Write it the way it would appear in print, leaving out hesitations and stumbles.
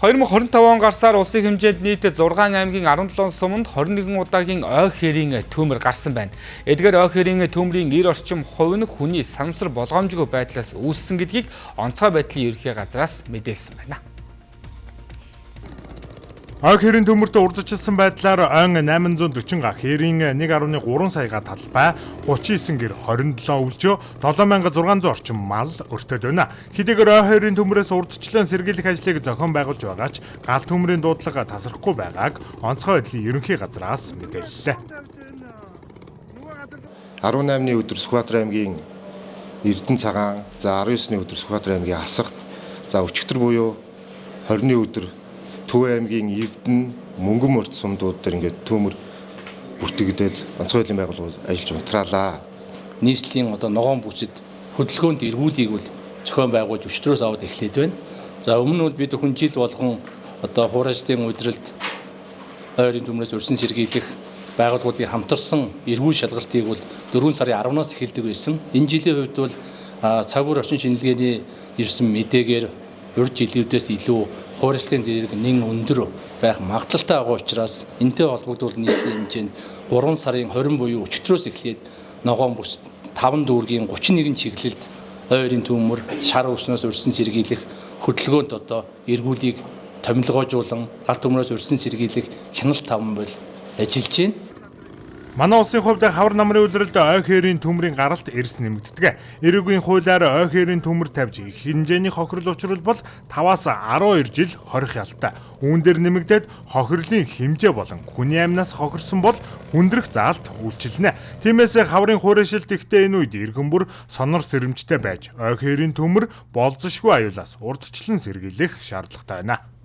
2025 он гарсаар улсын хэмжээнд нийт 6 аймгийн 17 суманд 21 удаагийн ой хэрийн төмөр гарсан байна. Эдгээр ой хэрийн төмрийн 90 орчим хувь нь хүний санамсар болгоомжгүй байдлаас үүссэн гэдгийг онцгой байдлын ерөнхий газраас мэдээлсэн байна. Ой хэрийн төмөрт урдчилсан байдлаар ойн 840 га хэрийн 1.3 саяга талбай, 39 гэр 27 өвлжөө, 7600 орчим мал өртөд байна. Хэдийгээр ой хэрийн төмрөөс урдчлан сэргийлэх ажлыг зохион байгуулж байгаа ч гал төмрийн дуудлага тасрахгүй байгааг онцгой байдлын ерөнхий газраас мэдээллээ. 18-ны өдөр Сүхбаатар аймгийн Эрдэнэ цагаан, за 19-ны өдөр Сүхбаатар аймгийн Асагт, за өчигдөр буюу 20-ны өдөр Төв аймгийн Эрдэнэ, Мөнгөн мөрт сумдууд дээр ингээд төмөр бүртгэгдээд онцгой байдлын байгууллагууд ажиллаж унтраалаа. Нийслэлийн ногоон бүсэд хөдөлгөөнд эргүүлгийг бол зохион байгуулж өчтөрөөс аваад эхлээд байна. За өмнө нь бид хүн жил болгон хуурайчдын удиралд ой хэрийн төмрөөс өрсөн сэргийлэх байгууллагуудын хамтарсан эргүүл шалгалтыг бол 4 сарын 10-наас эхэлдэг байсан. Энэ жилийн хувьд бол цаг үр орчин шинжилгээний ирсэн мэдээгээр урд жилүүдээс илүү хуурайчдын зэрэг нэн өндөр байх магадлалтай байгаа учраас энэтэй холбогдвол нийтийн хэмжээнд 3 сарын 20 буюу өчигдрөөс эхлээд ногоон бүс 5 дүүргийн 31 чиглэлд ой хэрийн төмөр шар өвснөөс өрсөн сэргийлэх хөдөлгөөнд эргүүлгийг томилгоожуулан гал төмрөөс өрсөн сэргийлэх хяналт таван бол ажиллаж байна. Манай улсын хувьд хавар намрын улиралд ой хэрийн төмрийн гаралт эрс нэмэгддэг. Эрүүгийн хуулиар ой хэрийн төмөр тавьж их хэмжээний хохирол учруулбал 5-аас 12 жил хорих ялтай. Үүн дээр нэмэгдээд хохирлын хэмжээ болон хүний амнаас хохирсон бол хүндрэх заалт үйлчилнэ. Тиймээс хаврын хуурайшилт ихтэй энэ үед иргэн бүр сонор сэрэмжтэй байж ой хэрийн төмөр болзошгүй аюулаас урдчлан сэргийлэх шаардлагатай байна.